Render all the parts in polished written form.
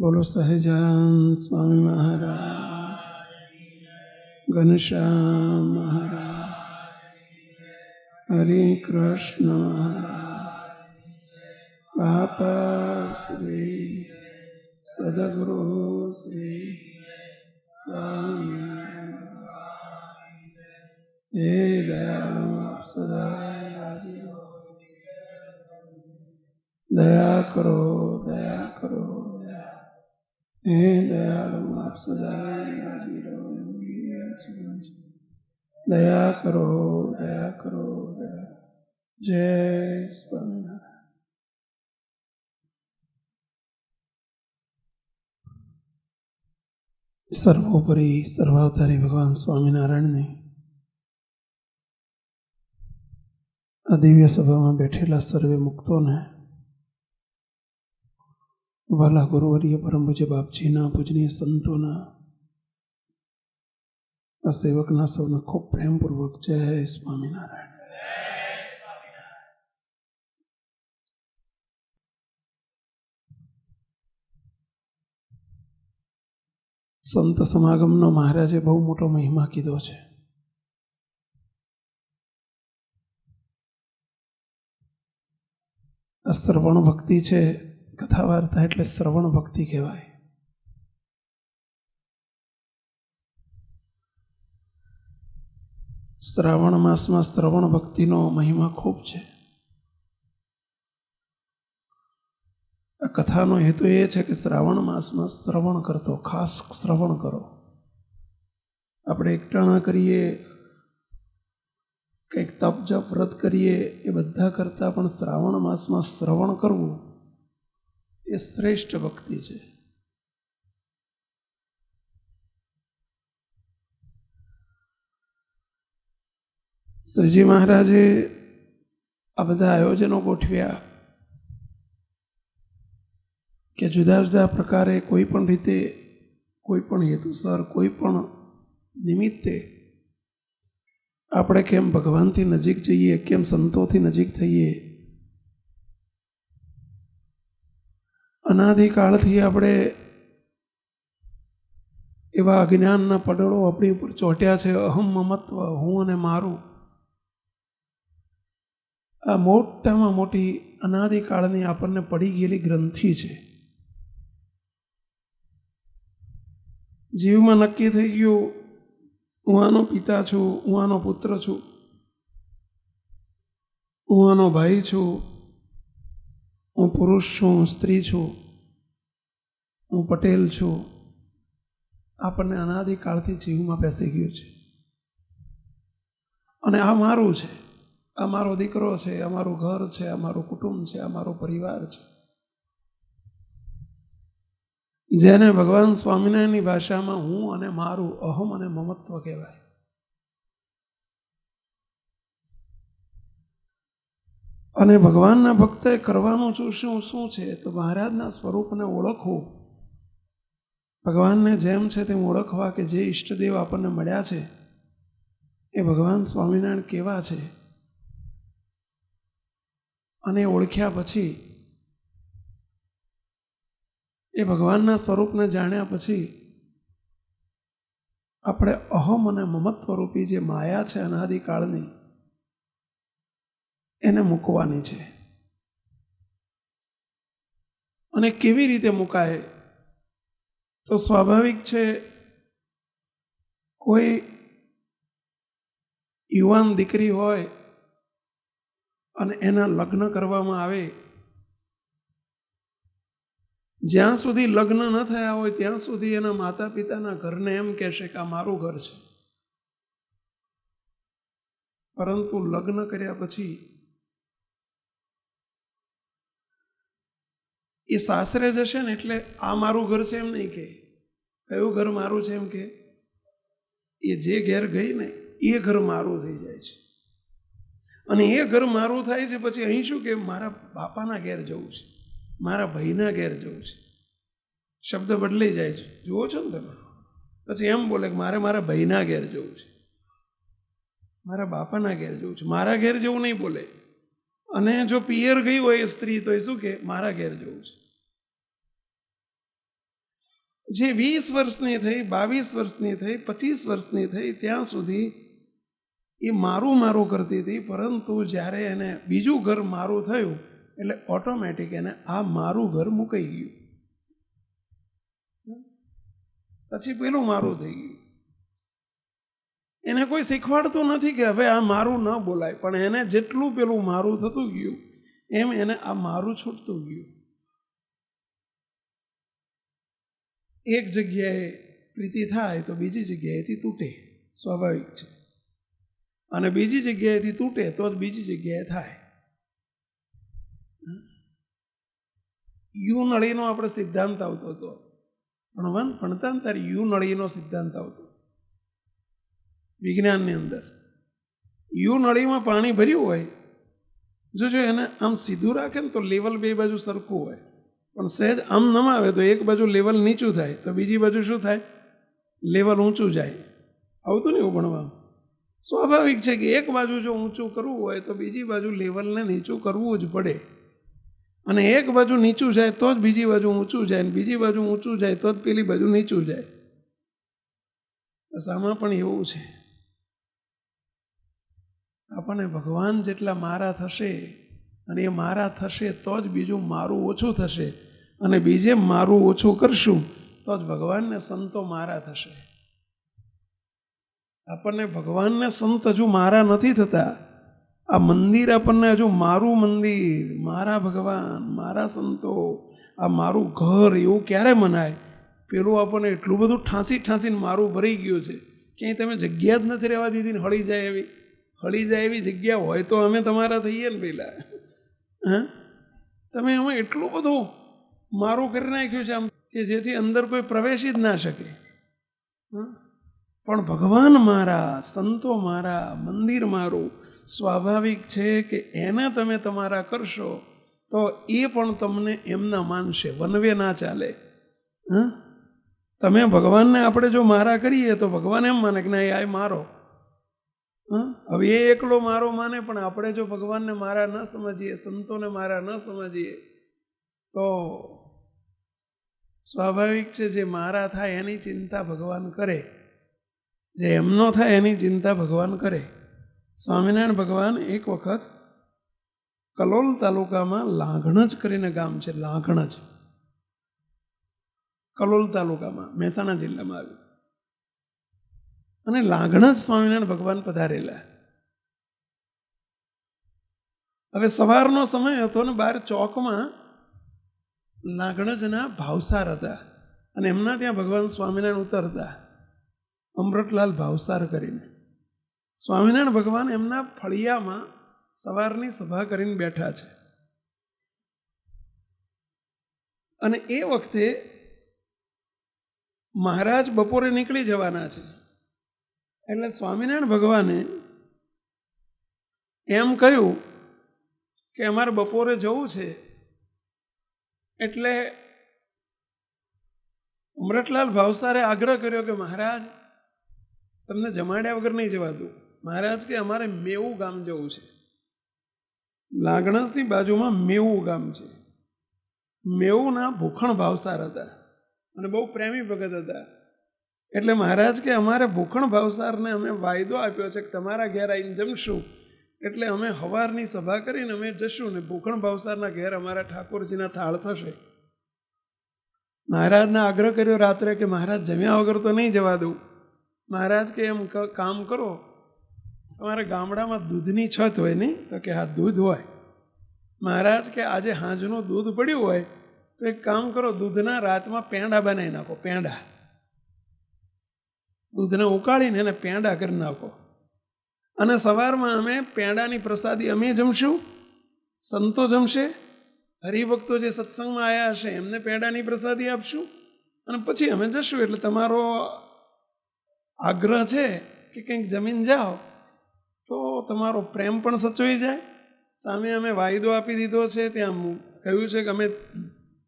बोलो सहजान स्वामी महाराज, घनश्याम महाराज, हरे कृष्ण महाराज, बापा श्री सदगुरु श्री स्वामी हे दयालु आप सदा याद रहो। दया करो दया करो हे दयालु आप सदा राजी रहो। दया करो दया करो दया। जय स्वामीनारायण। સર્વોપરી સર્વાવતારી ભગવાન સ્વામિનારાયણને આ દિવ્ય સભામાં બેઠેલા સર્વે મુક્તોને વાલા ગુરુવર્ય પરમ પૂજ્ય બાપજીના પૂજનીય સંતોના આ સેવકના સૌને ખૂબ પ્રેમપૂર્વક જય સ્વામિનારાયણ. સંત સમાગમનો મહારાજે બહુ મોટો મહિમા કીધો છે. આ શ્રવણ ભક્તિ છે. કથા વાર્તા એટલે શ્રવણ ભક્તિ કહેવાય. શ્રાવણ માસમાં શ્રવણ ભક્તિનો મહિમા ખૂબ છે. આ કથાનો હેતુ એ છે કે શ્રાવણ માસમાં શ્રવણ કરતો, ખાસ શ્રવણ કરો. આપણે એકટાણા કરીએ, કંઈક તપ જપ વ્રત કરીએ, એ બધા કરતાં પણ શ્રાવણ માસમાં શ્રવણ કરવું એ શ્રેષ્ઠ ભક્તિ છે. શ્રીજી મહારાજે આ બધા આયોજનો ગોઠવ્યા કે જુદા જુદા પ્રકારે કોઈ પણ રીતે, કોઈ પણ હેતુસર, કોઈ પણ નિમિત્તે આપણે કેમ ભગવાનથી નજીક જઈએ, કેમ સંતોથી નજીક થઈએ. અનાદિકાળથી આપણે એવા અજ્ઞાનના પડળો આપણી ઉપર ચોંટ્યા છે. અહમ મમત્વ, હું અને મારું. આ મોટામાં મોટી અનાદિકાળની આપણને પડી ગયેલી ગ્રંથિ છે. જીવમાં નક્કી થઈ ગયું, હું આનો પિતા છું, હું આનો પુત્ર છું, હું આનો ભાઈ છું, હું પુરુષ છું, સ્ત્રી છું, હું પટેલ છું. આપણને અનાદિકાળથી જીવમાં બેસી ગયું છે. અને આ મારું છે, આ મારો દીકરો છે, આ મારું ઘર છે, આ મારું કુટુંબ છે, આ મારો પરિવાર છે. જેને ભગવાન સ્વામિનારાયણની ભાષામાં હું અને મારું, અહમ અને મમત્વ કહેવાય. અને ભગવાનના ભક્તે કરવાનું શું છે તો મહારાજના સ્વરૂપને ઓળખવું, ભગવાનને જેમ છે તેમ ઓળખવા કે જે ઈષ્ટદેવ આપણને મળ્યા છે એ ભગવાન સ્વામિનારાયણ કેવા છે. અને ઓળખ્યા પછી, એ ભગવાનના સ્વરૂપને જાણ્યા પછી આપણે અહમ અને મમત્વ રૂપી જે માયા છે અનાદિકાળની, એને મૂકવાની છે. અને કેવી રીતે મુકાય તો સ્વાભાવિક છે, કોઈ યુવાન દીકરી હોય અને એના લગ્ન કરવામાં આવે, જ્યાં સુધી લગ્ન ન થયા હોય ત્યાં સુધી એના માતા પિતાના ઘરને એમ કહેશે કે આ મારું ઘર છે. પરંતુ લગ્ન કર્યા પછી એ સાસરે જશે ને એટલે આ મારું ઘર છે એમ નહીં કે, કયું ઘર મારું છે એમ કે, એ જે ઘેર ગઈ ને એ ઘર મારું થઈ જાય છે. અને એ ઘર મારું થાય છે પછી અહીં શું કે મારા બાપાના ઘેર જવું છે, મારા ભાઈના ઘેર જવું છે. શબ્દ બદલાઈ જાય છે, જુઓ છો ને તમે. પછી એમ બોલે કે મારે મારા ભાઈના ઘેર જવું છે, મારા બાપાના ઘેર જવું છે. મારા ઘેર જવું નહીં બોલે. અને જો પિયર ગઈ હોય એ સ્ત્રી તો એ શું કે મારા ઘેર જવું છે. જે 20 વર્ષની થઈ, 22 વર્ષની થઈ, 25 વર્ષની થઈ, ત્યાં સુધી એ મારું મારું કરતી હતી. પરંતુ જ્યારે એને બીજું ઘર મારું થયું એટલે ઓટોમેટિક એને આ મારું ઘર મુકાઈ ગયું. પછી પેલું મારું થઈ ગયું. એને કોઈ શીખવાડતું નથી કે હવે આ મારું ન બોલાય, પણ એને જેટલું પેલું મારું થતું ગયું એમ એને આ મારું છૂટતું ગયું. એક જગ્યાએ પ્રીતિ થાય તો બીજી જગ્યાએથી તૂટે, સ્વાભાવિક છે. અને બીજી જગ્યાએથી તૂટે તો જ બીજી જગ્યાએ થાય. યુ નળીનો આપણે સિદ્ધાંત આવતો હતો ભણતા ને ત્યારે યુ નળીનો સિદ્ધાંત આવતો વિજ્ઞાનની અંદર. યુ નળીમાં પાણી ભર્યું હોય, જો એને આમ સીધું રાખે ને તો લેવલ બે બાજુ સરખું હોય, પણ સહેજ આમ નમાવે તો એક બાજુ લેવલ નીચું થાય તો બીજી બાજુ શું થાય? લેવલ ઊંચું જાય. આવતું ને એવું ભણવાનું. સ્વાભાવિક છે કે એક બાજુ જો ઊંચું કરવું હોય તો બીજી બાજુ લેવલને નીચું કરવું જ પડે. અને એક બાજુ નીચું જાય તો જ બીજી બાજુ ઊંચું જાય, ને બીજી બાજુ ઊંચું જાય તો જ પેલી બાજુ નીચું જાય. બસ આમાં પણ એવું છે. આપણને ભગવાન જેટલા મારા થશે અને એ મારા થશે તો જ બીજું મારું ઓછું થશે, અને બીજે મારું ઓછું કરશું તો જ ભગવાનને સંતો મારા થશે. આપણને ભગવાનને સંત હજુ મારા નથી થતા. આ મંદિર આપણને હજુ મારું મંદિર, મારા ભગવાન, મારા સંતો, આ મારું ઘર એવું ક્યારે મનાય? પેલું આપણને એટલું બધું ઠાંસીને મારું ભરી ગયું છે ક્યાંય તમે જગ્યા જ નથી રહેવા દીધી ને હળી જાય એવી જગ્યા હોય તો અમે તમારા થઈએ ને પહેલાં. હા, તમે એમાં એટલું બધું મારું કરી નાખ્યું છે આમ કે જેથી અંદર કોઈ પ્રવેશી જ ના શકે. પણ ભગવાન મારા, સંતો મારા, મંદિર મારું, સ્વાભાવિક છે કે એને તમે તમારા કરશો તો એ પણ તમને એમના માનશે, વનવે ના ચાલે. તમે ભગવાનને આપણે જો મારા કરીએ તો ભગવાન એમ માને કે ના એ મારો. હવે એ એકલો મારો માને, પણ આપણે જો ભગવાનને મારા ન સમજીએ, સંતોને મારા ન સમજીએ તો સ્વાભાવિક છે જે મારા થાય એની ચિંતા ભગવાન કરે, જે એમનો થાય એની ચિંતા ભગવાન કરે. સ્વામિનારાયણ ભગવાન એક વખત કલોલ તાલુકામાં લાગણજ કરીને ગામ છે, લાગણજ, કલોલ તાલુકામાં, મહેસાણા જિલ્લામાં આવ્યું. અને લાગણજ સ્વામિનારાયણ ભગવાન પધારેલા. હવે સવારનો સમય હતો ને બહાર ચોકમાં લાગણજના ભાવસાર હતા અને એમના ત્યાં ભગવાન સ્વામિનારાયણ ઉતરતા, અમૃતલાલ ભાવસાર કરીને. સ્વામિનારાયણ ભગવાન એમના ફળિયામાં સવારની સભા કરીને બેઠા છે. અને એ વખતે મહારાજ બપોરે નીકળી જવાના છે. એટલે સ્વામિનારાયણ ભગવાને એમ કહ્યું કે અમારે બપોરે જવું છે. એટલે અમૃતલાલ ભાવસારે આગ્રહ કર્યો કે મહારાજ તમને જમાડ્યા વગર નહીં જવા દઉં. મહારાજ કે અમારે મેવું ગામ જવું છે. લાગણજની બાજુમાં મેવું ગામ છે. મેવુંના ભૂખણ ભાવસાર હતા અને બહુ પ્રેમી ભગત હતા. એટલે મહારાજ કે અમારે ભૂખણ ભાવસારને અમે વાયદો આપ્યો છે કે તમારા ઘેર આવીને જમશું, એટલે અમે સવારની સભા કરીને અમે જશું ને ભૂખણ ભાવસારના ઘેર અમારા ઠાકોરજીના થાળ થશે. મહારાજને આગ્રહ કર્યો રાત્રે કે મહારાજ જમ્યા વગર તો નહીં જવા દઉં. મહારાજ કે એમ કામ કરો, તમારે ગામડામાં દૂધની છત હોય નહીં? તો કે હા દૂધ હોય. મહારાજ કે આજે હાંજનું દૂધ પડ્યું હોય તો એક કામ કરો, દૂધના રાતમાં પેંડા બનાવી નાખો. પેંડા, દૂધને ઉકાળીને એને પેંડા કરી નાખો અને સવારમાં અમે પેંડાની પ્રસાદી અમે જમશું, સંતો જમશે, હરિભક્તો જે સત્સંગમાં આવ્યા હશે એમને પેંડાની પ્રસાદી આપશું અને પછી અમે જશું. એટલે તમારો આગ્રહ છે કે કંઈક જમીન જાઓ તો તમારો પ્રેમ પણ સચવાઈ જાય. સામે અમે વાયદો આપી દીધો છે, ત્યાં કહ્યું છે કે અમે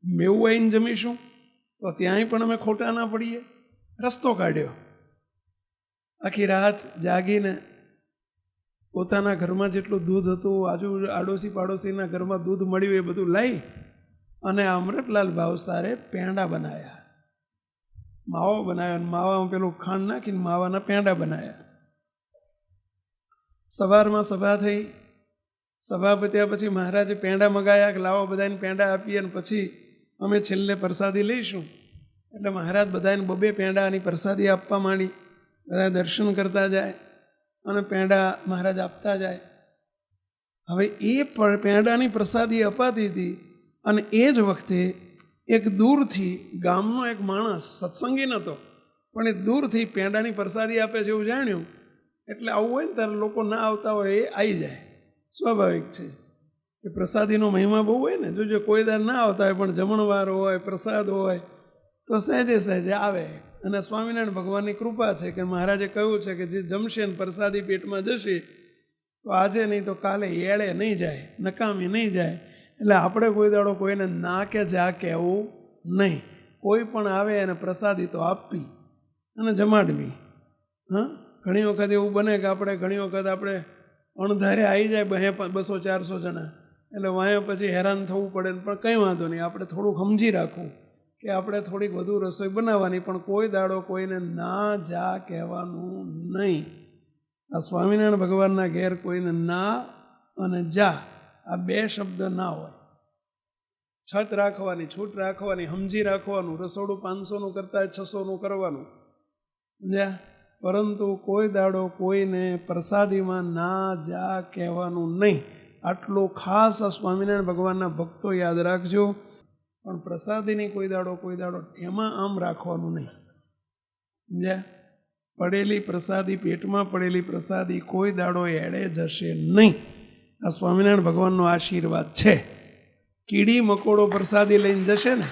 મેવું આવીને જમીશું, તો ત્યાંય પણ અમે ખોટા ના પડીએ. રસ્તો કાઢ્યો. આખી રાત જાગીને પોતાના ઘરમાં જેટલું દૂધ હતું, આડોશી પાડોશીના ઘરમાં દૂધ મળ્યું એ બધું લઈ અને અમૃતલાલ ભાવસારે પેંડા બનાવ્યા. માવો બનાવ્યો અને માવામાં પેલું ખાંડ નાખીને માવાના પેંડા બનાવ્યા. સવારમાં સભા થઈ, સભા પત્યા પછી મહારાજે પેંડા મગાયા કે લાવો બધાને પેંડા આપીએ અને પછી અમે છેલ્લે પ્રસાદી લઈશું. એટલે મહારાજ બધાને બબે પેંડાની પ્રસાદી આપવા માંડી. બધા દર્શન કરતા જાય અને પેંડા મહારાજ આપતા જાય. હવે એ પેંડાની પ્રસાદી અપાતી હતી અને એ જ વખતે એક દૂરથી ગામનો એક માણસ, સત્સંગી નહોતો પણ એ દૂરથી પેંડાની પ્રસાદી આપે છે એવું જાણ્યું. એટલે આવું હોય ને ત્યારે લોકો ના આવતા હોય એ આવી જાય, સ્વાભાવિક છે કે પ્રસાદીનો મહિમા બહુ હોય ને. જોજો કોઈ દર ના આવતા હોય પણ જમણવાર હોય, પ્રસાદ હોય તો સહેજે સહેજે આવે. અને સ્વામિનારાયણ ભગવાનની કૃપા છે કે મહારાજે કહ્યું છે કે જે જમશે ને પ્રસાદી પેટમાં જશે તો આજે નહીં તો કાલે એળે નહીં જાય, નકામી નહીં જાય. એટલે આપણે કોઈ દાડો કોઈને ના કે જા કહેવું નહીં. કોઈ પણ આવે અને પ્રસાદી તો આપવી અને જમાડવી. હા, ઘણી વખત એવું બને કે ઘણી વખત આપણે અણધારે આવી જાય 200-400 જણા, એટલે વાંયા પછી હેરાન થવું પડે. પણ કંઈ વાંધો નહીં, આપણે થોડુંક સમજી રાખવું કે આપણે થોડીક વધુ રસોઈ બનાવવાની, પણ કોઈ દાડો કોઈને ના જા કહેવાનું નહીં. આ સ્વામિનારાયણ ભગવાનના ઘેર કોઈને ના અને જા આ 2 શબ્દ ના હોય. છત રાખવાની, છૂટ રાખવાની, સમજી રાખવાનું. રસોડું 500નું કરતાં 600નું કરવાનું, સમજ્યા? પરંતુ કોઈ દાડો કોઈને પ્રસાદીમાં ના જા કહેવાનું નહીં. આટલું ખાસ આ સ્વામિનારાયણ ભગવાનના ભક્તો યાદ રાખજો. પણ પ્રસાદીની કોઈ દાડો એમાં આમ રાખવાનું નહીં, સમજ્યા? પડેલી પ્રસાદી, પેટમાં પડેલી પ્રસાદી કોઈ દાડો એળે જશે નહીં. આ સ્વામિનારાયણ ભગવાનનો આશીર્વાદ છે. કીડી મકોડો પ્રસાદી લઈને જશે ને,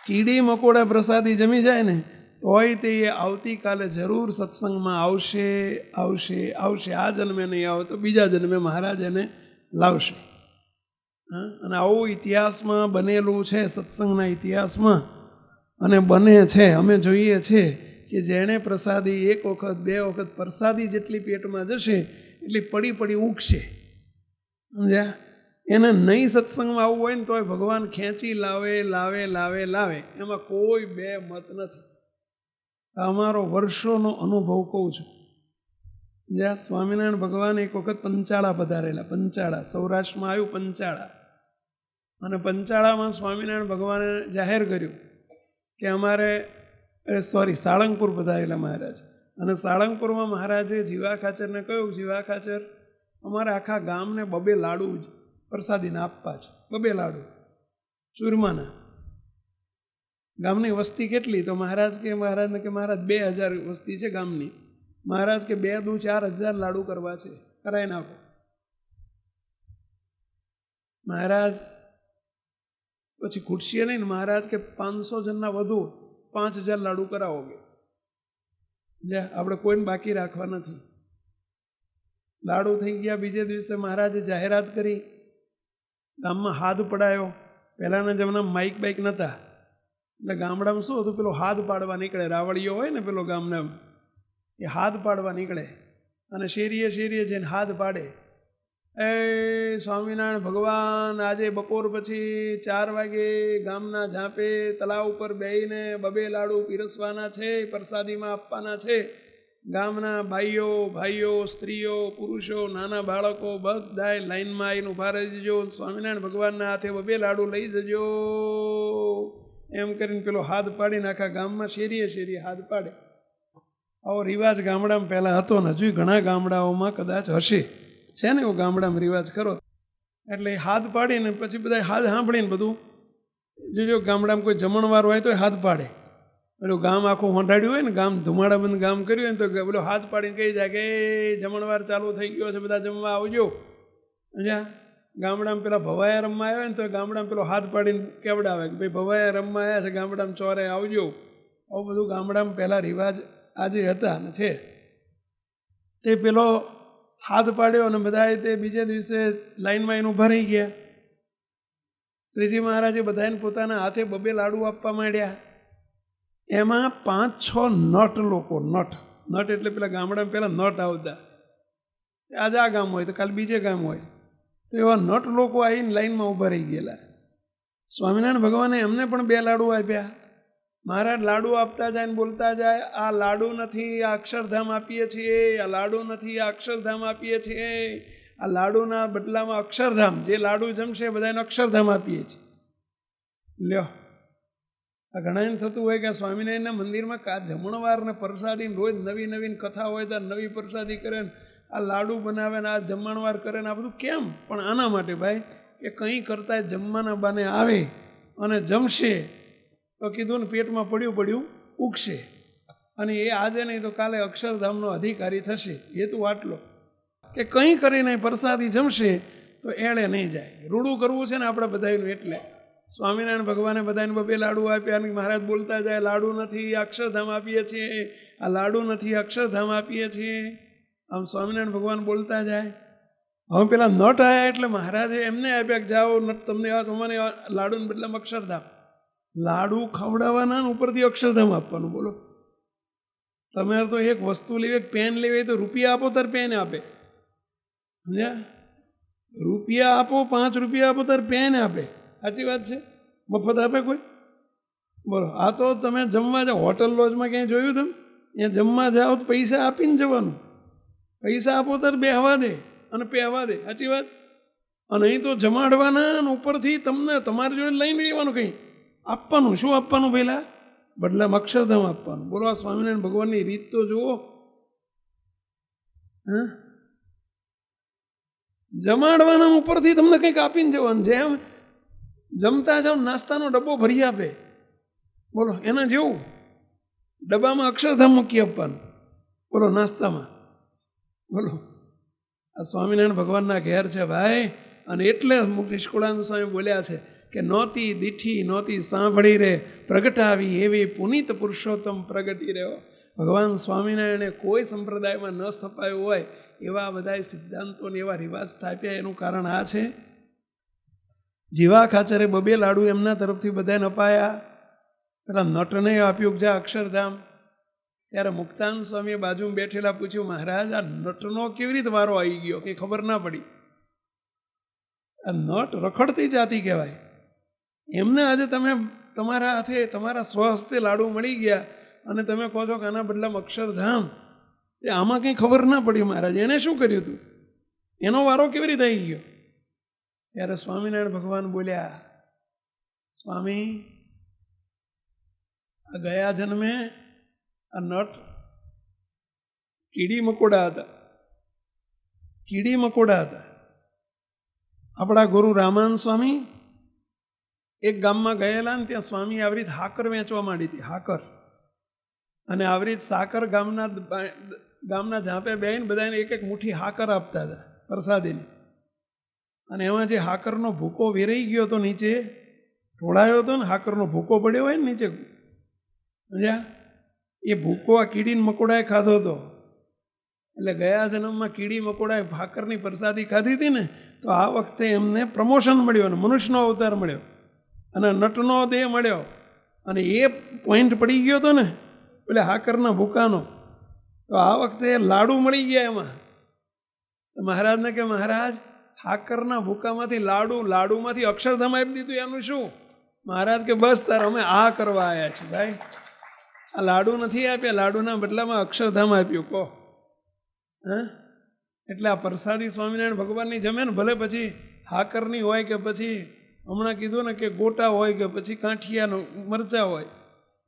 કીડી મકોડા પ્રસાદી જમી જાય ને તોય તે આવતીકાલે જરૂર સત્સંગમાં આવશે આવશે આવશે. આ જન્મે નહીં આવે તો બીજા જન્મે મહારાજ એને લાવશે. અને આવું ઇતિહાસમાં બનેલું છે, સત્સંગના ઇતિહાસમાં, અને બને છે. અમે જોઈએ છીએ કે જેણે પ્રસાદી 1 વખત 2 વખત પ્રસાદી જેટલી પેટમાં જશે એટલી પડી પડી ઉગશે, સમજ્યા? એને નહીં સત્સંગમાં આવવું હોય ને તોય ભગવાન ખેંચી લાવે લાવે લાવે લાવે, એમાં કોઈ 2 મત નથી. અમારો વર્ષોનો અનુભવ કહું છું. જ્યાં સ્વામિનારાયણ ભગવાન એક વખત પંચાળા પધારેલા. પંચાળા સૌરાષ્ટ્રમાં આવ્યું, પંચાળા. અને પંચાળામાં સ્વામિનારાયણ ભગવાને જાહેર કર્યું કે સાળંગપુર પધારેલા મહારાજ. અને સાળંગપુરમાં મહારાજે જીવા ખાચરને કહ્યું, જીવા ખાચર, અમારે આખા ગામને 2 લાડુ પ્રસાદીના આપવા છે. 2 લાડુ ચૂરમાના. ગામની વસ્તી કેટલી? તો મહારાજને કે મહારાજ 2000 વસ્તી છે ગામની. મહારાજ કે 2 દુ 4000 લાડુ કરવા છે, કરાવી નાખો. મહારાજ પછી ખૂટશે નહીં ને. મહારાજ કે 500 જણના વધુ 5000 લાડુ કરાવોગે. આપણે કોઈને બાકી રાખવા નથી. લાડુ થઈ ગયા. બીજે દિવસે મહારાજે જાહેરાત કરી, ગામમાં હાથ પડાયો. પહેલાંના જમાનામાં માઇક બાઇક નહોતા, એટલે ગામડામાં શું હતું, પેલો હાથ પાડવા નીકળે. રાવળીઓ હોય ને પેલો ગામના, એ હાથ પાડવા નીકળે અને શેરીએ શેરીએ જઈને હાથ પાડે. એ સ્વામિનારાયણ ભગવાન આજે બપોર પછી 4 વાગે ગામના ઝાંપે તળાવ ઉપર બેહીને 2 લાડુ પીરસવાના છે, પ્રસાદીમાં આપવાના છે. ગામના ભાઈઓ, સ્ત્રીઓ, પુરુષો, નાના બાળકો બધાય લાઈનમાં આવીને ઊભા રહી જજો. સ્વામિનારાયણ ભગવાનના હાથે 2 લાડુ લઈ જજો. એમ કરીને પેલો હાથ પાડીને આખા ગામમાં શેરીએ શેરીએ હાથ પાડે. આવો રિવાજ ગામડામાં પહેલાં હતો ને, હજુ ઘણા ગામડાઓમાં કદાચ હશે. છે ને એવો ગામડામાં રિવાજ કરો. એટલે હાથ પાડીને પછી બધા હાથ સાંભળીને બધું જોજો. ગામડામાં કોઈ જમણવાર હોય તો હાથ પાડે. પેલું ગામ આખું હોંટાડ્યું હોય ને, ગામ ધુમાડાબંધ ગામ કર્યું હોય ને, તો પેલો હાથ પાડીને કહી જાય કે જમણવાર ચાલુ થઈ ગયો છે, બધા જમવા આવજો. અહીંયા ગામડામાં પેલા ભવાયા રમવા આવ્યા ને તો ગામડામાં પેલો હાથ પાડીને કેવડાવે કે ભાઈ ભવાયા રમવા આવ્યા છે, ગામડામાં ચોરે આવજો. આવું બધું ગામડામાં પહેલાં રિવાજ આજે હતા ને છે. તે પેલો હાથ પાડ્યો અને બધાએ તે બીજે દિવસે લાઈનમાં એને ઊભા રહી ગયા. શ્રીજી મહારાજે બધાને પોતાના હાથે 2 લાડુ આપવા માંડ્યા. એમાં 5-6 નટ લોકો, નટ એટલે પેલા ગામડામાં પહેલાં નટ આવતા. આજે આ ગામ હોય તો કાલે બીજે ગામ હોય, તો એવા નટ લોકો આવીને લાઈનમાં ઊભા રહી ગયેલા. સ્વામિનારાયણ ભગવાને એમને પણ 2 લાડુ આપ્યા. મહારાજ લાડુ આપતા જાય ને બોલતા જાય, આ લાડુ નથી, આ અક્ષરધામ આપીએ છીએ, આ લાડુ નથી, આ અક્ષરધામ આપીએ છીએ, આ લાડુના બદલામાં અક્ષરધામ, જે લાડુ જમશે બધાને અક્ષરધામ આપીએ છીએ. લ્યો, આ ઘણાને થતું હોય કે સ્વામિનારાયણના મંદિરમાં જમણવાર ને પ્રસાદી રોજ નવી નવીન કથા હોય તો નવી પ્રસાદી કરે ને આ લાડુ બનાવે ને આ જમણવાર કરે ને આ બધું કેમ? પણ આના માટે ભાઈ કે કંઈ કરતા જમવાના બાને આવે અને જમશે તો કીધું ને પેટમાં પડ્યું ઉગશે, અને એ આજે નહીં તો કાલે અક્ષરધામનો અધિકારી થશે. હેતુ આટલો કે કંઈ કરીને પ્રસાદી જમશે તો એળે નહીં જાય. રૂડું કરવું છે ને આપણે બધાનું, એટલે સ્વામિનારાયણ ભગવાને બધાને બબે લાડુ આપ્યા અને મહારાજ બોલતા જાય લાડુ નથી, અક્ષરધામ આપીએ છીએ, આ લાડુ નથી, અક્ષરધામ આપીએ છીએ. આમ સ્વામિનારાયણ ભગવાન બોલતા જાય. હવે પેલા નટ આવ્યા એટલે મહારાજે એમને આપ્યા કે જાઓ નટ, તમને તમારે લાડુને બદલામાં અક્ષરધામ. લાડુ ખવડાવવાના ઉપરથી અક્ષરધામ આપવાનું. બોલો, તમારે તો એક વસ્તુ લેવી, એક પેન લેવી તો રૂપિયા આપો તાર પેન આપે, સમજ્યા? રૂપિયા આપો, 5 રૂપિયા આપો તાર પેન આપે. સાચી વાત છે? મફત આપે કોઈ? બોલો, આ તો તમે જમવા જાઓ, હોટલ લોજમાં ક્યાંય જોયું તમે? ત્યાં જમવા જાઓ તો પૈસા આપીને જવાનું. પૈસા આપો તાર બેહવા દે અને પહેવા દે. સાચી વાત? અને અહીં તો જમાડવાના ઉપરથી તમને તમારી જોડે લઈને લેવાનું, કંઈ આપવાનું. શું આપવાનું? પહેલા બદલામાં અક્ષરધામ આપવાનું. બોલો, આ સ્વામિનારાયણ ભગવાનની રીત તો જુઓ. હા, જમાડવાના ઉપરથી તમને કંઈક આપીને જવાનું. જેમ જમતા જાવ નાસ્તાનો ડબ્બો ભરી આપે, બોલો એના જેવું ડબ્બામાં અક્ષરધામ મૂકી આપવાનું. બોલો, નાસ્તામાં. બોલો, આ સ્વામિનારાયણ ભગવાનના ઘેર છે ભાઈ. અને એટલે નિષ્કુળાનંદ સ્વામી બોલ્યા છે કે નહોતી દીઠી નહોતી સાંભળી રે, પ્રગટાવી એવી પુનિત પુરુષોત્તમ પ્રગટી રહ્યો. ભગવાન સ્વામિનારાયણે કોઈ સંપ્રદાયમાં ન સ્થપાયું હોય એવા બધા સિદ્ધાંતોને એવા રિવાજ સ્થાપ્યા. એનું કારણ આ છે, જીવા ખાચરે 2 લાડુ એમના તરફથી બધાને અપાયા. પેલા નટને આપ્યું જા અક્ષરધામ. ત્યારે મુક્તાનંદ સ્વામીએ બાજુમાં બેઠેલા પૂછ્યું, મહારાજ આ નટનો કેવી રીતે વારો આવી ગયો? કંઈ ખબર ના પડી. આ નટ રખડતી જાતિ કહેવાય. એમને આજે તમે તમારા હાથે તમારા સ્વહસ્તે લાડુ મળી ગયા અને તમે કહો છો કે આના બદલામાં અક્ષરધામ. એ આમાં કંઈ ખબર ના પડી મહારાજ, એને શું કર્યું હતું? એનો વારો કેવી રીતે આવી ગયો? ત્યારે સ્વામિનારાયણ ભગવાન બોલ્યા, સ્વામી, આ ગયા જન્મે આ નટ કીડી મકોડા હતા. કીડી મકોડા હતા. આપણા ગુરુ રામાનંદ સ્વામી એક ગામમાં ગયેલા ને ત્યાં સ્વામી આવી રીતે હાકર વેચવા માંડી હતી. હાકર અને આવી રીતે સાકર ગામના ઝાંપે બેહીને બધાને એક મુઠ્ઠી હાકર આપતા હતા પ્રસાદીની. અને એમાં જે હાકરનો ભૂકો વેરાઈ ગયો હતો, નીચે ઢોળાયો હતો ને, હાકરનો ભૂકો પડ્યો હોય ને નીચે, સમજ્યા? એ ભૂકો આ કીડીને મકોડાએ ખાધો હતો. એટલે ગયા જન્મમાં કીડી મકોડાએ હાકરની પ્રસાદી ખાધી હતી ને, તો આ વખતે એમને પ્રમોશન મળ્યું અને મનુષ્યનો અવતાર મળ્યો અને નટનો દેહ મળ્યો. અને એ પોઈન્ટ પડી ગયો હતો ને એટલે હાકરના ભૂકાનો, તો આ વખતે લાડુ મળી ગયા એમાં. તો મહારાજને કે મહારાજ, હાકરના ભૂકામાંથી લાડુમાંથી અક્ષરધામ આપી દીધું, એનું શું? મહારાજ કે બસ તાર અમે આ કરવા આવ્યા છીએ ભાઈ. આ લાડુ નથી આપ્યા, લાડુના બદલામાં અક્ષરધામ આપ્યું. કહો હા, એટલે આ પ્રસાદી સ્વામિનારાયણ ભગવાનની જમે ને, ભલે પછી હાકરની હોય કે પછી હમણાં કીધું ને કે ગોટા હોય કે પછી કાંઠિયાનો મરચા હોય,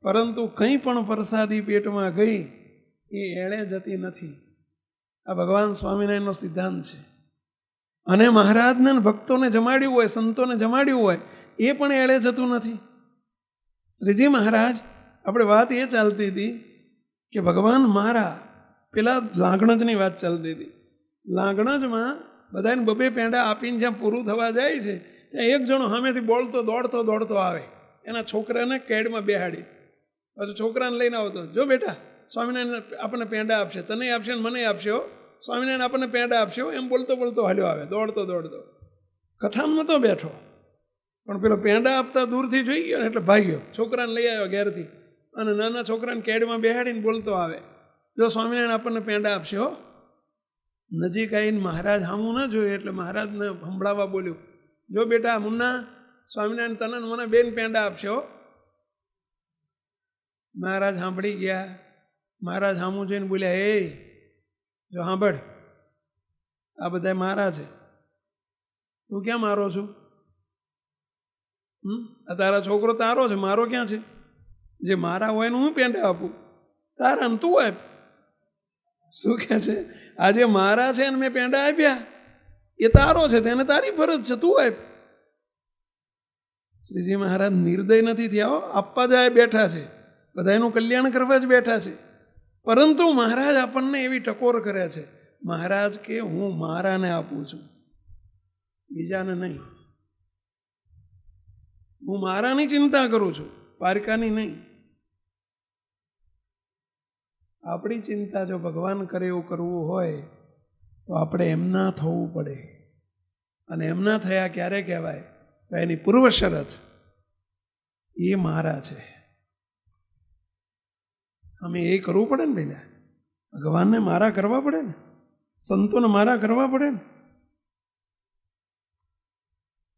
પરંતુ કંઈ પણ પ્રસાદી પેટમાં ગઈ એ એળે જતી નથી. આ ભગવાન સ્વામિનારાયણનો સિદ્ધાંત છે. અને મહારાજને ભક્તોને જમાડ્યું હોય, સંતોને જમાડ્યું હોય, એ પણ એળે જતું નથી. શ્રીજી મહારાજ, આપણે વાત એ ચાલતી હતી કે ભગવાન મારા, પેલા લાગણજની વાત ચાલતી હતી. લાગણજમાં બધાને 2 પેંડા આપીને જ્યાં પૂરું થવા જાય છે ત્યાં એક જણો સામેથી દોડતો આવે. એના છોકરાને કેડમાં બેહાડી, પાછું છોકરાને લઈને આવતો, જો બેટા સ્વામિનારાયણ આપણને પેંડા આપશે, તને આપશે ને મને આપશે, સ્વામિનારાયણ આપણને પેંડા આપશે, એમ બોલતો હાલ્યો આવે, દોડતો. કથામાં નહોતો બેઠો, પણ પેલો પેંડા આપતા દૂરથી જોઈ ગયો ને એટલે ભાગ્યો. છોકરાને લઈ આવ્યો ઘેરથી અને નાના છોકરાને કેડમાં બેહાડીને બોલતો આવે, જો સ્વામિનારાયણ આપણને પેંડા આપશે. નજીક આવીને મહારાજ સામું ન જોયું એટલે મહારાજને સંભળાવવા બોલ્યું, જો બેટા મુન્ના, સ્વામિનારાયણ તને મને 2 પેંડા આપશે. મહારાજ સાંભળી ગયા. મહારાજ સામું જોઈને બોલ્યા, એ જો સાંભળ, આ બધા મારા છે, તું ક્યાં મારો છું? આ તારા છોકરો તારો છે, મારો ક્યાં છે? જે મારા હોય ને હું પેંડા આપું, તારા ને તું આપ. શું કહે છે? આજે મારા છે ને મેં પેંડા આપ્યા, એ તારો છે, તેને તારી ફરજ છે, તું આપ. શ્રીજી મહારાજ નિર્દય નથી થયા, આપવા જાય બેઠા છે, બધા એનું કલ્યાણ કરવા જ બેઠા છે. પરંતુ મહારાજ આપણને એવી ટકોર કરે છે. મહારાજ કે હું મારાને આપું છું, બીજાને નહીં. હું મારાની ચિંતા કરું છું, પારકાની નહીં. આપણી ચિંતા જો ભગવાન કરે એવું કરવું હોય તો આપણે એમના થવું પડે. અને એમના થયા ક્યારે કહેવાય? તો એની પૂર્વ શરત એ મારા છે. અમે એ કરવું પડે ને પહેલા. ભગવાનને મારા કરવા પડે ને, સંતોને મારા કરવા પડે ને.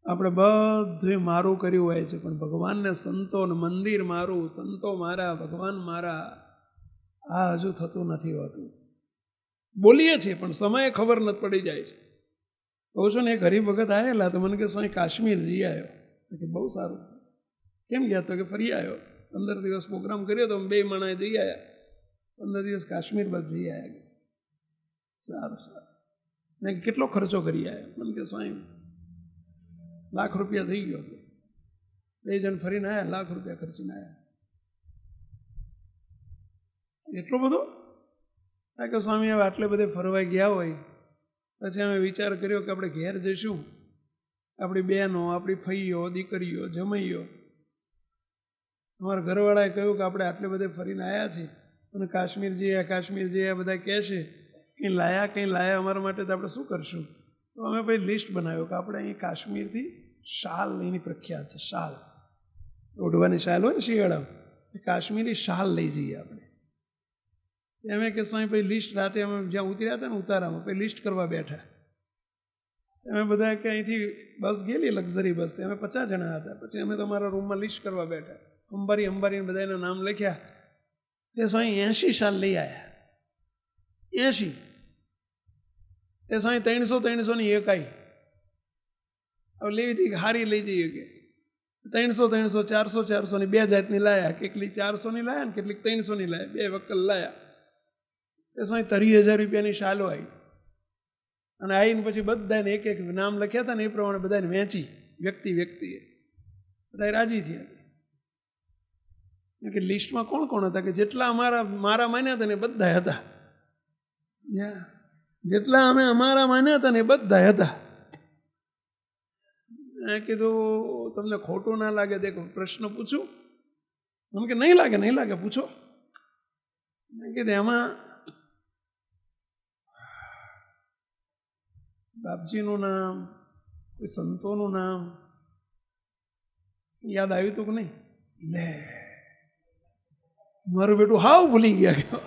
આપણે બધું મારું કર્યું હોય છે, પણ ભગવાનને, સંતો, મંદિર મારું, સંતો મારા, ભગવાન મારા, આ હજુ થતું નથી હોતું. બોલીએ છીએ પણ સમયે ખબર નથી પડી જાય છે. કહું છું ને, એક હરિભગત આવેલા તો મને કે સ્વામી કાશ્મીર જઈ આવ્યો. કે બહુ સારું. કેમ ગયા? તો કે ફરી આવ્યો. 15 દિવસ પ્રોગ્રામ કર્યો તો 2 માણસ જઈ આવ્યા. 15 દિવસ કાશ્મીર બાજુ જઈ આવ્યા. સારું સારું. મેં કેટલો ખર્ચો કરી આવ્યો? મને કે સ્વામી લાખ રૂપિયા થઈ ગયો. 2 જણ ફરીને આવ્યા, લાખ રૂપિયા ખર્ચીને આવ્યા. એટલો બધો? કારણ કે સ્વામી હવે આટલે બધે ફરવા ગયા હોય પછી અમે વિચાર કર્યો કે આપણે ઘેર જઈશું, આપણી બહેનો, આપણી ફઈઓ, દીકરીઓ, જમૈયો, અમારા ઘરવાળાએ કહ્યું કે આપણે આટલે બધે ફરીને આવ્યા છીએ અને કાશ્મીર જઈએ બધા કહે છે કંઈ લાયા અમારા માટે, તો આપણે શું કરશું? તો અમે પછી લિસ્ટ બનાવ્યું કે આપણે અહીં કાશ્મીરથી શાલ એની પ્રખ્યાત છે. શાલ ઓઢવાની શાલ હોય ને શિયાળામાં, કાશ્મીરી શાલ લઈ જઈએ આપણે. એમ કે સ્વામી પછી લિસ્ટ રાતે અમે જ્યાં ઉતર્યા હતા ને ઉતારામાં પછી લિસ્ટ કરવા બેઠા. અમે બધા કે અહીંથી બસ ગયેલી લક્ઝરી બસ, અમે 50 જણા હતા. પછી અમે તમારા રૂમમાં લિસ્ટ કરવા બેઠા, અંબારી બધાના નામ લખ્યા. તે સ્વામી 80 શાલ લઈ આવ્યા. 80. એ સ્વામી 300 એક આવી. હવે લેવી હતી હારી લઈ જઈએ કે 300 400 ની 2 જાતની લાયા. કેટલીક 400 ની લાયા ને કેટલીક 300 ની લાયા, 2 વકલ લાયા. એ સ્વામી 30,000 રૂપિયાની શાલો આવી. અને આવીને પછી બધાને એક નામ લખ્યા હતા ને એ પ્રમાણે બધાને વેચી, વ્યક્તિએ બધા રાજી થયા. કે લિસ્ટમાં કોણ કોણ હતા? કે જેટલા મારા માન્યા હતા ને એ બધા હતા. જેટલા અમે અમારા માન્યા હતા ને એ બધા હતા. મેં કીધું તમને ખોટું ના લાગે તો એક પ્રશ્ન પૂછું? મને કે નહીં લાગે પૂછો. મેં કીધું એમાં બાપજીનું નામ, કોઈ સંતોનું નામ યાદ આવ્યું હતું કે નહીં? લે મારું બેટું હાવ ભૂલી ગયા.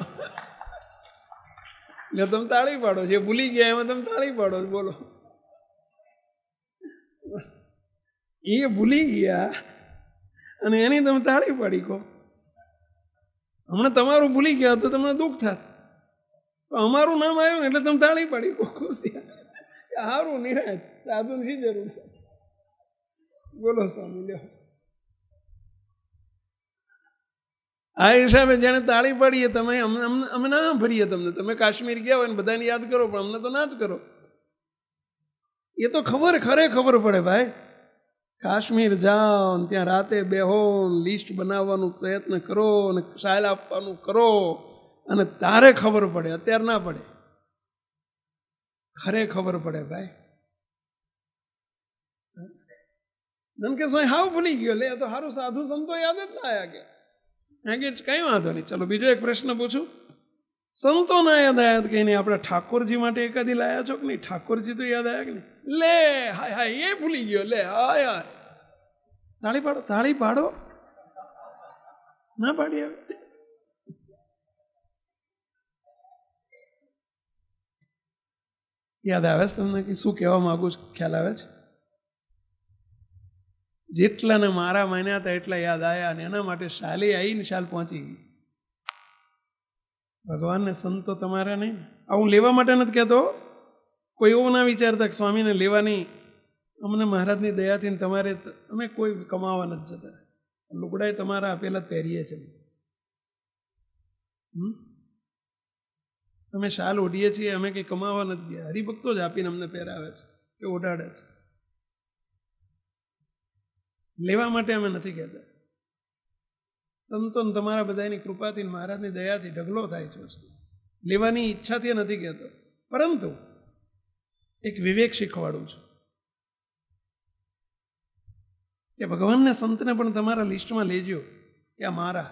એટલે તમે તાળી પાડો, જે ભૂલી ગયા એમાં તમે તાળી પાડો. બોલો, એ ભૂલી ગયા અને એની તમે તાળી પાડી કહો. હમણાં તમારું ભૂલી ગયા તો તમને દુઃખ થાત. અમારું નામ આવ્યું એટલે તમે તાળી પાડી કહો, ખુશ થયા. સારું નિરાશ, સાધુની શી જરૂર છે? બોલો સ્વામી, લ્યો. આ હિસાબે જેને તાળી પાડીએ તમે અમે ના ભરીએ તમને. તમે કાશ્મીર ગયા હોય ને બધાને યાદ કરો, પણ અમને તો ના જ કરો. એ તો ખબર પડે ભાઈ. કાશ્મીર જાઓ ને ત્યાં રાતે બેહો, લિસ્ટ બનાવવાનું પ્રયત્ન કરો અને શાલ આપવાનું કરો અને તારે ખબર પડે, અત્યારે ના પડે. ખબર પડે ભાઈ. એમ કે સ્વામી હાવ ભૂલી ગયો. લે તો સારું, સાધુ સંતો યાદ જ ના આવ્યા કે કઈ વાંધો નહીં. ચલો બીજો એક પ્રશ્ન પૂછું. સંતો ના યાદ આવ્યા કે નહીં? આપણે ઠાકોરજી માટે એકાદી લાયા છો કે નહીં? ઠાકોરજી તો યાદ આવ્યા કે નહીં? લે હાય એ ભૂલી ગયો. લે હાય તાળી પાડો. ના પાડી હવે. યાદ આવે છે તમને કે શું કહેવા માંગુ છું? ખ્યાલ આવે છે? જેટલાને મારા માન્યા હતા એટલા યાદ આવ્યા, અને એના માટે શાલે આવીને શાલ પહોંચી ગઈ. ભગવાનને સંતો તમારા નહીં. આ હું લેવા માટે નથી કહેતો. કોઈ એવું ના વિચારતા કે સ્વામીને લેવાની, અમને મહારાજની દયાથી તમારે, અમે કોઈ કમાવા નથી જતા. લુગડાય તમારા આપેલા પહેરીએ છે. અમે શાલ ઓઢીએ છીએ, અમે કંઈ કમાવા નથી ગયા. હરિભક્તો જ આપીને અમને પહેરાવે છે કે ઓઢાડે છે. લેવા માટે અમે નથી કહેતા. સંતોન તમારા બધાની કૃપાથી મહારાજની દયાથી ઢગલો થાય છે વસ્તુ. લેવાની ઈચ્છાથી નથી કહેતો, પરંતુ એક વિવેક શીખવાડું છું કે ભગવાનને સંતને પણ તમારા લિસ્ટમાં લેજો કે આ મારા.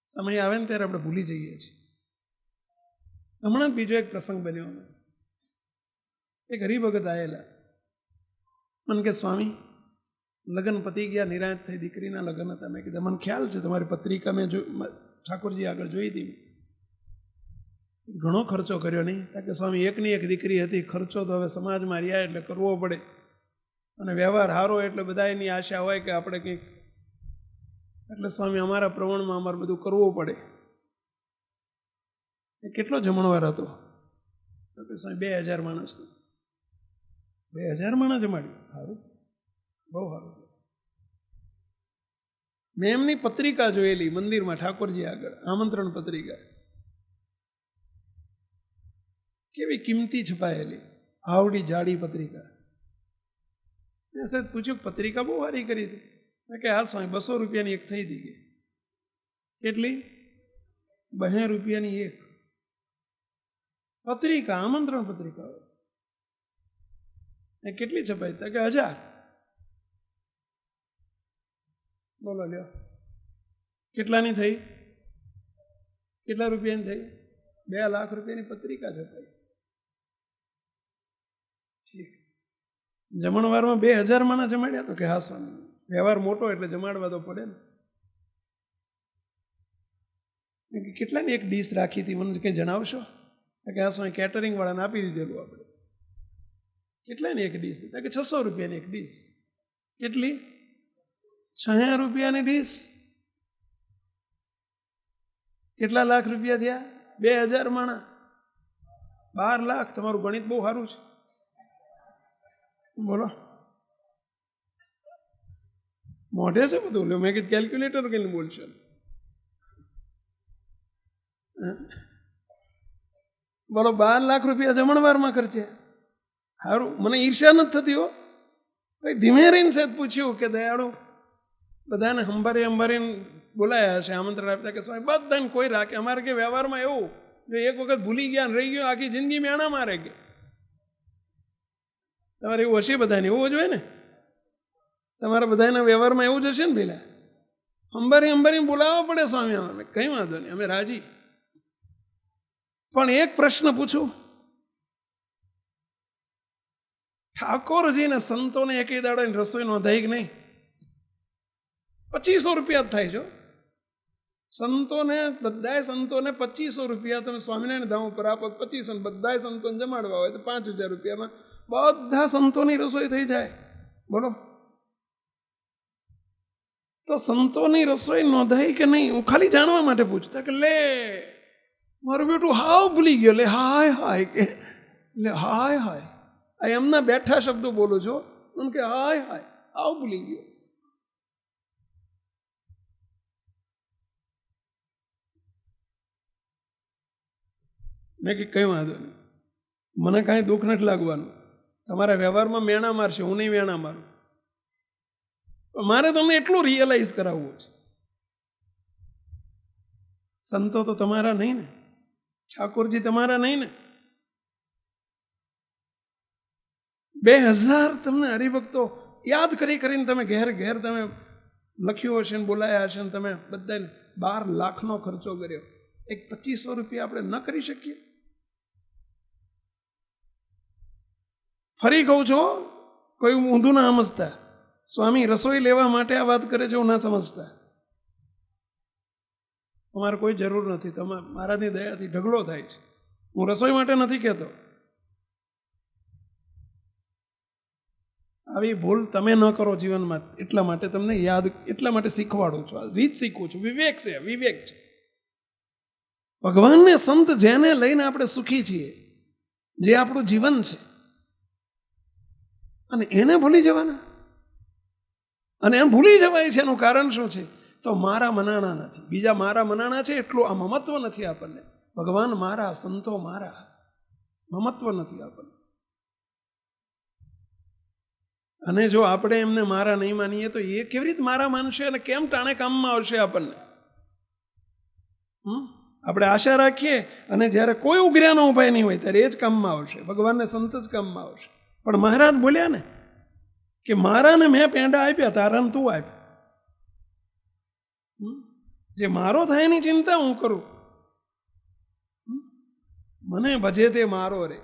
સમય આવે ને ત્યારે આપણે ભૂલી જઈએ છીએ. હમણાં જ બીજો એક પ્રસંગ બન્યો. એક હરિભગત આવેલા, મને કે સ્વામી લગ્ન પતી ગયા, નિરાંત થઈ, દીકરીના લગ્ન હતા. મેં કીધું મને ખ્યાલ છે, તમારી પત્રિકા મેં ઠાકોરજી આગળ જોઈ હતી. ઘણો ખર્ચો કર્યો નહીં? કારણ કે સ્વામી એકની એક દીકરી હતી, ખર્ચો તો હવે સમાજમાં રહ્યા એટલે કરવો પડે, અને વ્યવહાર સારો એટલે બધા એની આશા હોય કે આપણે કંઈક, એટલે સ્વામી અમારા પ્રમાણમાં અમારે બધું કરવું પડે. એ કેટલો જમણવાર હતો? તો સ્વામી 2000 માણસ. 2000 માણસ જમાડ્યું. સારું, બહુ સારું. મેં એમની પત્રિકા જોયેલી મંદિરમાં ઠાકોરજી આગળ, આમંત્રણ પત્રિકા. કેવી કિંમતી છપાયેલી, આવડી જાડી પત્રિકા. મેં સાહેબ પૂછ્યું, પત્રિકા બહુ સારી કરી હતી. કે હા સ્વામી 200 રૂપિયાની એક થઈ હતી. કેટલી? 2 રૂપિયાની એક પત્રિકા, આમંત્રણ પત્રિકા. એ કેટલી છપાઈ? કે 1000. બોલો લ્યો, કેટલાની થઈ? કેટલા રૂપિયાની થઈ? 2 લાખ રૂપિયાની પત્રિકા છપાઈ. જમણવારમાં 2000 માણસ જમાડ્યા. તો કે હા સ્વામી, વ્યવહાર મોટો એટલે જમાડવા તો પડે ને. કેટલાની એક ડીશ રાખી હતી, મને કંઈ જણાવશો? કે હા સ્વામી, કેટરિંગ વાળાને આપી દીધેલું આપણે. કેટલાની એક ડીશ? કે 600 રૂપિયાની એક ડીશ. કેટલી? 6 રૂપિયાની ડીશ. કેટલા લાખ રૂપિયા થયા? 2000 માણસ, 12 લાખ. તમારું ગણિત બહુ સારું છે. બોલો, મોઢે છે બધું. લો, મેં કીધું કેલ્ક્યુલેટર કઈને બોલશો. બોલો, 12 લાખ રૂપિયા જમણવારમાં ખર્ચે. સારું, મને ઈર્ષ્યા નથી થતી હો ભાઈ. ધીમે રહીને સાહેબ પૂછ્યું કે દયાળુ બધાને હંભારીને બોલાયા હશે, આમંત્રણ આપતા કે સ્વામી બધાને કોઈ રાખે. અમારે કે વ્યવહારમાં એવું, જો એક વખત ભૂલી ગયા ને રહી ગયો, આખી જિંદગી મેણા મારે કે. તમારે એવું હશે બધાને? એવું જ હોય ને તમારા બધાના વ્યવહારમાં એવું જ હશે ને. પેલા અંબારીને બોલાવવા પડે સ્વામી. અમે કંઈ વાંધો નહીં, અમે રાજી. પણ એક પ્રશ્ન પૂછું, ઠાકોરજીને સંતોને એકે દાડાની રસોઈ નોંધાઈ કે નહીં? 2500 રૂપિયા જ થાય છે. સંતોને, બધા સંતોને 2500 રૂપિયા તમે સ્વામિનારાયણ ધામ ઉપર આપો, 2500, બધા સંતોને જમાડવા હોય તો 5000 રૂપિયામાં બધા સંતોની રસોઈ થઈ જાય. બોલો, તો સંતોની રસોઈ નોંધાઈ કે નહીં? હું ખાલી જાણવા માટે પૂછતા કે લે મારું બેટું હાવ ભૂલી ગયો. લે હાય હાય કે, લે હાય હાય. આ એમના બેઠા શબ્દો બોલો છો એમ કે હાય હાય, હાવ ભૂલી ગયો. મેં કે કંઈ વાંધો નહીં, મને કાંઈ દુઃખ નથી લાગવાનું. તમારા વ્યવહારમાં મેણા મારશે, હું નહીં મેણા મારું. મારે તમને એટલું રિયલાઇઝ કરાવવું છે, સંતો તો તમારા નહીં ને, ઠાકોરજી તમારા નહીં ને. 2000 તમને હરિભક્તો યાદ કરીને તમે ઘેર તમે લખ્યું હશે ને બોલાયા હશે ને તમે બધાને 12 લાખનો ખર્ચો કર્યો. એક 2500 રૂપિયા આપણે ન કરી શકીએ? ફરી કહું છું, કોઈ ઊંધું ના સમજતા. સ્વામી રસોઈ લેવા માટે આ વાત કરે છે, હું ના સમજતા. તમારે કોઈ જરૂર નથી, તમારે મારાની દયાથી ઢગલો થાય છે. હું રસોઈ માટે નથી કહેતો. આવી ભૂલ તમે ન કરો જીવનમાં, એટલા માટે તમને યાદ, એટલા માટે શીખવાડું છું, આ રીત શીખું છું. વિવેક છે, વિવેક છે. ભગવાનને સંત જેને લઈને આપણે સુખી છીએ, જે આપણું જીવન છે, અને એને ભૂલી જવાના. અને એમ ભૂલી જવાય છે એનું કારણ શું છે? તો મારા મનાણા નથી, બીજા મારા મનાણા છે એટલું આ મમત્વ નથી આપણને. ભગવાન મારા, સંતો મારા, મમત્વ નથી આપણને. અને જો આપણે એમને મારા નહીં માનીએ તો એ કેવી રીતે મારા માનશે અને કેમ ટાણે કામમાં આવશે આપણને? આપણે આશા રાખીએ અને જ્યારે કોઈ ઉઘર્યાનો ઉપાય નહીં હોય ત્યારે એ જ કામમાં આવશે, ભગવાનને સંત જ કામમાં આવશે. પણ મહારાજ બોલ્યા ને કે મારાને મેં પેંડા આપ્યા, તારાને તું આપ. જે મારો થાય એની ચિંતા હું કરું, મને ભજે તે મારો રે.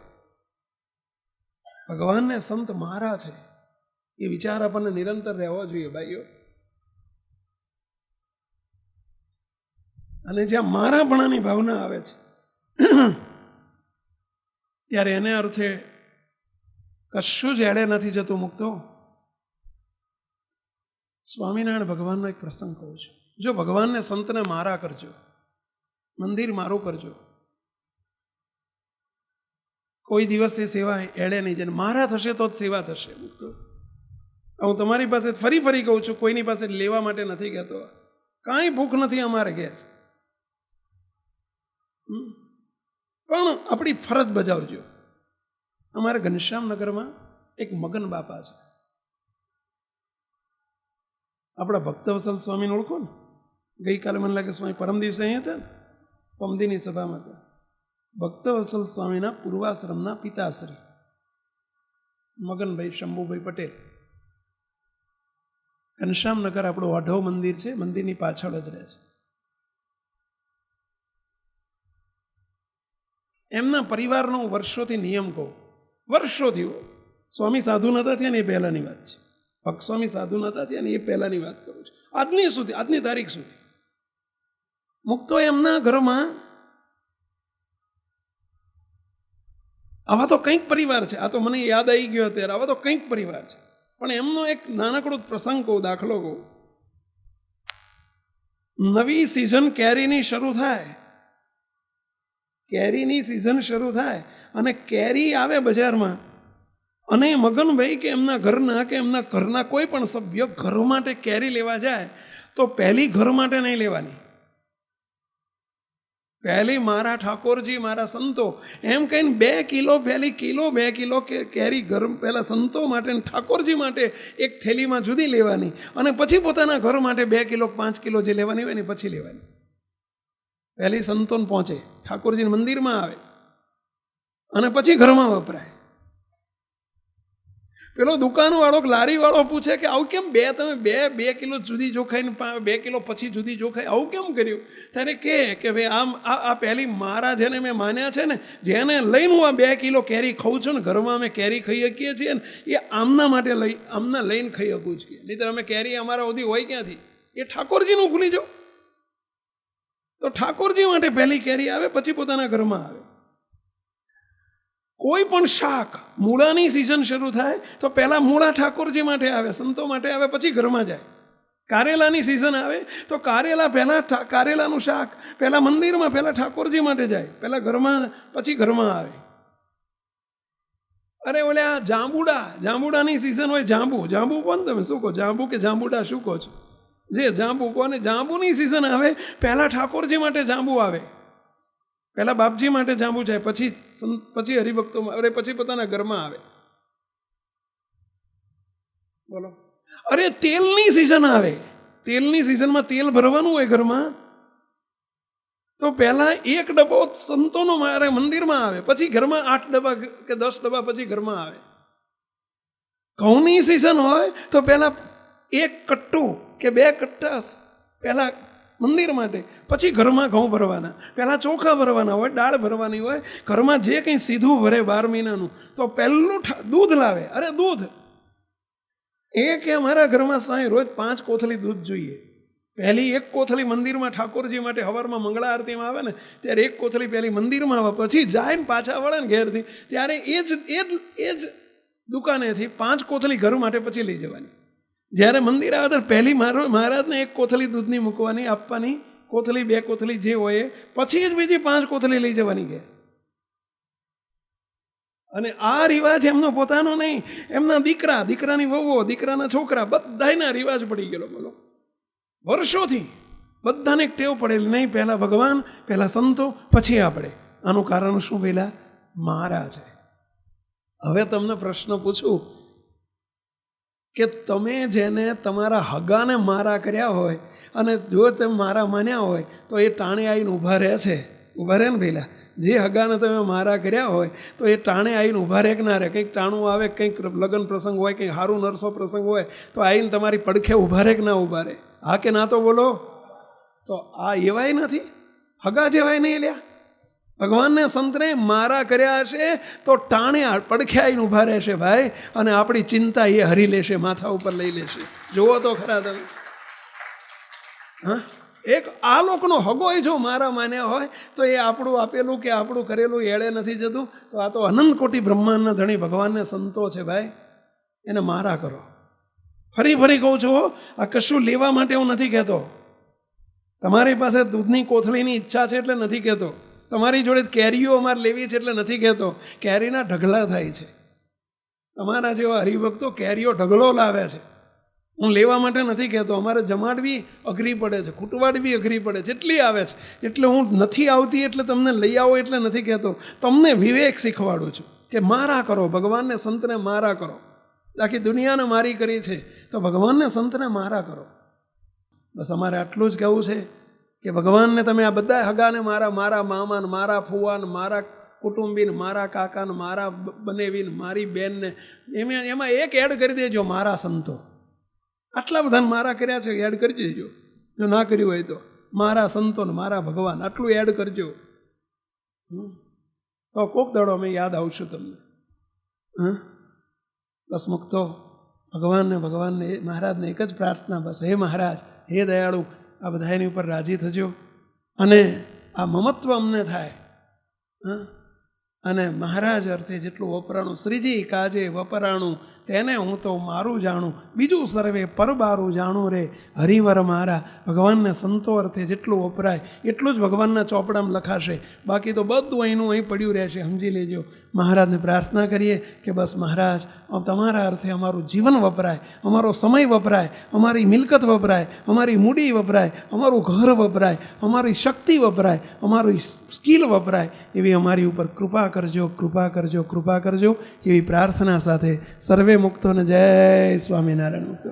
ભગવાનને સંત મારા છે એ વિચાર આપણને નિરંતર રહેવો જોઈએ ભાઈઓ. અને જ્યાં મારાપણાની ભાવના આવે છે ત્યારે એને અર્થે કશું જ એડે નથી જતું મુક્તો. સ્વામિનારાયણ ભગવાનનો એક પ્રસંગ કહું છું. જો ભગવાનને સંતને મારા કરજો, મંદિર મારું કરજો, કોઈ દિવસ એ સેવા એડે નહીં જાય. મારા થશે તો જ સેવા થશે મુક્તો. હું તમારી પાસે ફરી કહું છું, કોઈની પાસે લેવા માટે નથી કહેતો. કાંઈ ભૂખ નથી અમારે ઘેર, પણ આપણી ફરજ બજાવજો. અમારે ઘનશ્યામનગરમાં એક મગન બાપા છે, આપણા ભક્તવત્સલ સ્વામીને ઓળખો ને? ગઈકાલે મને લાગે સ્વામી પરમ દિવસે અહીં હતા ને, પમદીની સભામાં હતા. ભક્તવત્સલ સ્વામીના પૂર્વાશ્રમના પિતાશ્રી મગનભાઈ શંભુભાઈ પટેલ. ઘનશ્યામનગર આપણું વાઢવ મંદિર છે, મંદિરની પાછળ જ રહે છે. એમના પરિવારનો વર્ષોથી નિયમ કહું, વર્ષોથી. સ્વામી સાધુ નતા થયા ને એ પહેલાની વાત છે. ભક્ત સ્વામી સાધુ નતા થયા ને એ પહેલાની વાત કરું છું. આજની તારીખ સુધી મુક્તો એમના ઘરમાં આવા તો કંઈક પરિવાર છે. આ તો મને યાદ આવી ગયો અત્યારે. આવા તો કંઈક પરિવાર છે. પણ એમનો એક નાનકડો પ્રસંગ કહું, દાખલો કહું. નવી સિઝન કેરીની શરૂ થાય, કેરીની સિઝન શરૂ થાય અને કેરી આવે બજારમાં, અને મગનભાઈ કે એમના ઘરના કોઈ પણ સભ્ય ઘર માટે કેરી લેવા જાય તો પહેલી ઘર માટે નહીં લેવાની, પહેલી મારા ઠાકોરજી, મારા સંતો એમ કહીને 2 કિલો, પહેલી કિલો 2 કિલો કેરી ઘર પહેલા સંતો માટે, ઠાકોરજી માટે એક થેલીમાં જુદી લેવાની, અને પછી પોતાના ઘર માટે 2 કિલો 5 કિલો જે લેવાની હોય ને પછી લેવાની. પહેલી સંતોને પહોંચે, ઠાકોરજી મંદિરમાં આવે અને પછી ઘરમાં વપરાય. પેલો દુકાનવાળો, લારીવાળો પૂછે કે આવું કેમ તમે બે કિલો જુદી જોખાઈને 2 કિલો પછી જુદી જોખાઈ, આવું કેમ કર્યું? ત્યારે કે ભાઈ આ પહેલી મારા જેને મેં માન્યા છે ને, જેને લઈને હું આ 2 કિલો કેરી ખાઉં છું ને, ઘરમાં અમે કેરી ખાઈ શકીએ છીએ ને, એ આમના માટે આમના લઈને ખાઈ શકું છીએ. નહીં તો અમે કેરી અમારા સુધી હોય ક્યાંથી? એ ઠાકોરજીનું ભૂલી જાઓ. તો ઠાકોરજી માટે પહેલી કેરી આવે, પછી પોતાના ઘરમાં આવે. કોઈ પણ શાક, મૂળાની સિઝન શરૂ થાય તો પહેલા મૂળા ઠાકોરજી માટે આવે, સંતો માટે આવે, પછી ઘરમાં જાય. કારેલાની સિઝન આવે તો કારેલાનું શાક પહેલા મંદિરમાં, પહેલા ઠાકોરજી માટે જાય, પહેલા ઘરમાં, પછી ઘરમાં આવે. અરે ઓલે આ જાંબુડાની સિઝન હોય, જાંબુ કોણ તમે શું કહો? જાંબુ કે જાંબુડા શું કહો છો? જે જાંબુ કોને, જાંબુની સિઝન આવે, પહેલા ઠાકોરજી માટે જાંબુ આવે, પહેલા બાપજી માટે જાંબુ જાય, પછી હરિભક્તો, અરે પછી પોતાના ઘરમાં આવે. બોલો. અરે તેલની સિઝન આવે, તેલની સિઝનમાં તેલ ભરવાનું હોય ઘરમાં, તો પહેલા 1 ડબ્બો સંતોનો મારે મંદિરમાં આવે, પછી ઘરમાં 8 ડબ્બા કે 10 ડબ્બા પછી ઘરમાં આવે. ઘઉંની સિઝન હોય તો પહેલા 1 કટ્ટું કે 2 કટ્ટા પહેલા મંદિર માટે, પછી ઘરમાં ઘઉં ભરવાના, પહેલાં ચોખા ભરવાના હોય, દાળ ભરવાની હોય, ઘરમાં જે કંઈ સીધું ભરે 12 મહિનાનું, તો પહેલું દૂધ લાવે. અરે દૂધ એ કે અમારા ઘરમાં સ્વામી રોજ 5 કોથળી દૂધ જોઈએ. પહેલી 1 કોથળી મંદિરમાં ઠાકોરજી માટે હવારમાં મંગળા આરતીમાં આવે ને ત્યારે 1 કોથળી પહેલી મંદિરમાં આવે, પછી જાય ને પાછા વળે ને ઘેરથી, ત્યારે એ જ દુકાનેથી 5 કોથળી ઘર માટે પછી લઈ જવાની. જ્યારે મંદિર આવે ત્યારે પહેલી મહારાજને 1 કોથળી દૂધની મૂકવાની, આપવાની, કોથળી 2 કોથળી જે હોય પછી જ બીજી 5 કોથળી લઈ જવાની કે. અને આ રિવાજ એમનો પોતાનો નહીં, એમના દીકરાની વહુઓ, દીકરાના છોકરા બધાના રિવાજ પડી ગયેલો. બોલો, વર્ષોથી બધાને એક ટેવ પડેલી, નહીં પહેલા ભગવાન, પહેલા સંતો, પછી આપણે. આનું કારણ શું? પહેલા મહારાજ. હવે તમને પ્રશ્ન પૂછું કે તમે જેને તમારા હગાને મારા કર્યા હોય અને જો તમે મારા માન્યા હોય તો એ ટાણે આવીને ઊભા રહે છે? ઊભા રહે ને પહેલા? જે હગાને તમે મારા કર્યા હોય તો એ ટાણે આવીને ઊભા રહે કે ના રહે? કંઈક ટાણું આવે, કંઈક લગ્ન પ્રસંગ હોય, કંઈક સારું નરસો પ્રસંગ હોય તો આવીને તમારી પડખે ઊભા રહે કે ના ઊભા રહે? હા કે ના? તો બોલો. તો આ એવાય નથી, હગા જેવાય નહીં લ્યા. ભગવાનને સંતને મારા કર્યા હશે તો ટાણે પડખે આવીને ઊભા રહેશે ભાઈ, અને આપણી ચિંતા એ હરી લેશે, માથા ઉપર લઈ લેશે. જુઓ તો ખરા તમે. હા, એક આ લોકોનો હગોય જો મારા માન્યા હોય તો એ આપણું આપેલું કે આપણું કરેલું એળે નથી જતું. તો આ તો અનંત કોટી બ્રહ્માંડના ધણી ભગવાનને સંતો છે ભાઈ, એને મારા કરો. ફરી કહું છું, આ કશું લેવા માટે હું નથી કહેતો. તમારી પાસે દૂધની કોથળીની ઈચ્છા છે એટલે નથી કહેતો. તમારી જોડે કેરીઓ અમારે લેવી છે એટલે નથી કહેતો. કેરીના ઢગલા થાય છે. તમારા જેવા હરિભક્તો કેરીઓ ઢગલો લાવે છે. હું લેવા માટે નથી કહેતો. અમારે જમાડવી અઘરી પડે છે, ખૂટવાડવી અઘરી પડે છે, એટલી આવે છે. એટલે હું નથી આવતી એટલે તમને લઈ આવો એટલે નથી કહેતો. તમને વિવેક શીખવાડું છું કે મારા કરો, ભગવાનને સંતને મારા કરો. આખી દુનિયાને મારી કરી છે તો ભગવાનને સંતને મારા કરો. બસ અમારે આટલું જ કહેવું છે કે ભગવાનને તમે આ બધા હગાને મારા, મારા મામાને, મારા ફુવાને, મારા કુટુંબીને, મારા કાકાને, મારા બનેવીને, મારી બેનને, એમાં એક એડ કરી દેજો, મારા સંતો. આટલા બધાને મારા કર્યા છે, એડ કરી દેજો. જો ના કર્યું હોય તો મારા સંતોને, મારા ભગવાન, આટલું એડ કરજો. તો કોક દાડો અમે યાદ આવશું તમને. બસ મુક્તો ભગવાનને મહારાજને એક જ પ્રાર્થના, બસ હે મહારાજ, હે દયાળુ, આ બધા એની ઉપર રાજી થજો અને આ મમત્વ અમને થાય. અને મહારાજ અર્થે જેટલું વપરાણું, શ્રીજી કાજે વપરાણું તેને હું તો મારું જાણું, બીજું સર્વે પરબારું જાણું રે હરિવર મારા. ભગવાનને સંતો અર્થે જેટલું વપરાય એટલું જ ભગવાનના ચોપડામાં લખાશે. બાકી તો બધું અહીંનું અહીં પડ્યું રહેશે, સમજી લેજો. મહારાજને પ્રાર્થના કરીએ કે બસ મહારાજ, તમારા અર્થે અમારું જીવન વપરાય, અમારો સમય વપરાય, અમારી મિલકત વપરાય, અમારી મૂડી વપરાય, અમારું ઘર વપરાય, અમારી શક્તિ વપરાય, અમારી સ્કિલ વપરાય, એવી અમારી ઉપર કૃપા કરજો, કૃપા કરજો, કૃપા કરજો. એવી પ્રાર્થના સાથે સર્વે મુક્તોને જય સ્વામિનારાયણ મુક્તો.